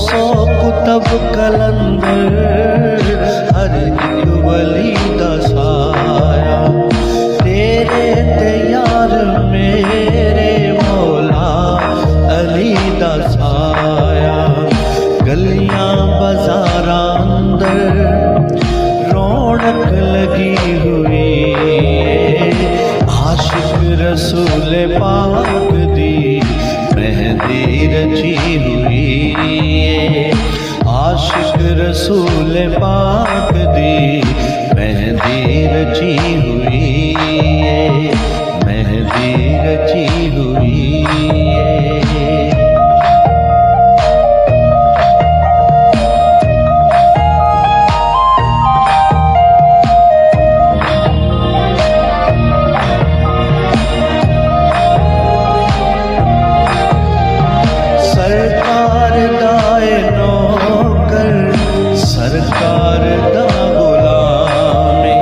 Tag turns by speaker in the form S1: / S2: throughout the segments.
S1: सौ कुतब कलंदर हर एक वली दा साया तेरे ते यार मेरे मौला अली दा साया। गलियां बाजारां अंदर रौनक लगी हुई आशिक रसूल पाक दी मेहंदी रची हुई आशिक रसूल पाक दी मेहंदी रची हुई मेहंदी रची हुई। सरकार दाए नौकर सरकार दा गुलामी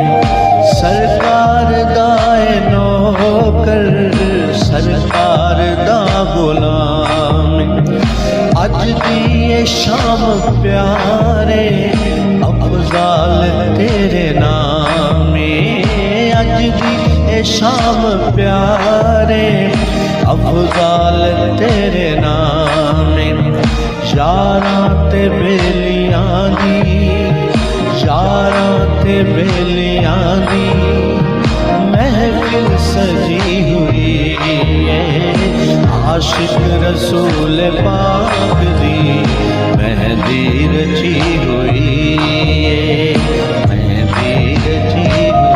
S1: सरकार दाए नौकर सरकार दा गुलामी। अज दी ये शाम प्यारे अफजाल तेरे नामे अज दी ये शाम प्यारे अफजाल तेरे नामे। यारां ते बेलियां दी यारां ते बेलियां दी महफिल सजी हुई आशिक रसूल पाक दी मेहंदी रची हुई मेहंदी रची हुई।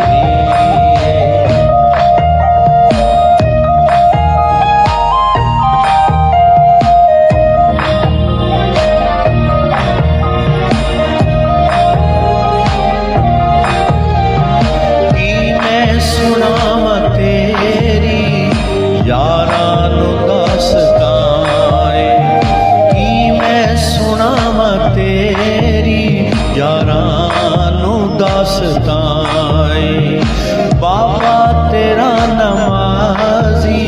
S1: यारां नू दास्तां की मैं सुनावां तेरी यारां नू दास्तां। बाबा तेरा नमाजी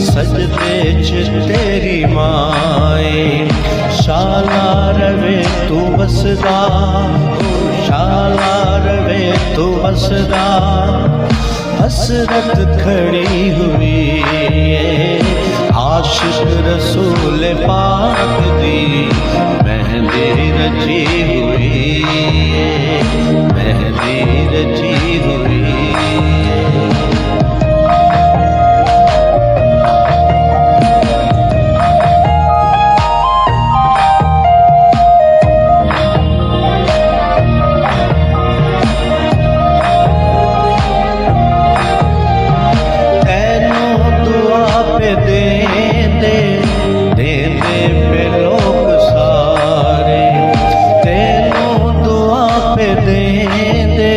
S1: सजदे च तेरी माए शाला रवे तू वसदा शाला रवे तू वसदा। हसरत खड़ी हुई आशिक रसूल पाक दी मेहंदी रची हुई मेहंदी रची हुई। देंदे पे लोग सारे तेनों दुआ पे देंदे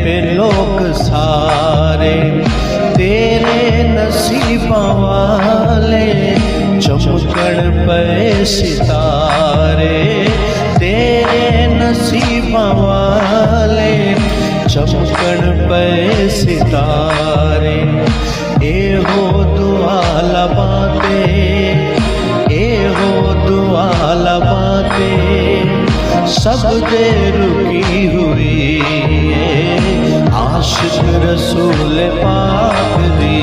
S1: पे लोग सारे। तेरे नसीबां वाले चमकण पे सितारे तेरे नसीबां वाले चमकण पे सितारे। एहो दुआ लबाते एहो दुआ लबाते सब दे रुकी हुई आशिक रसूल पाक दी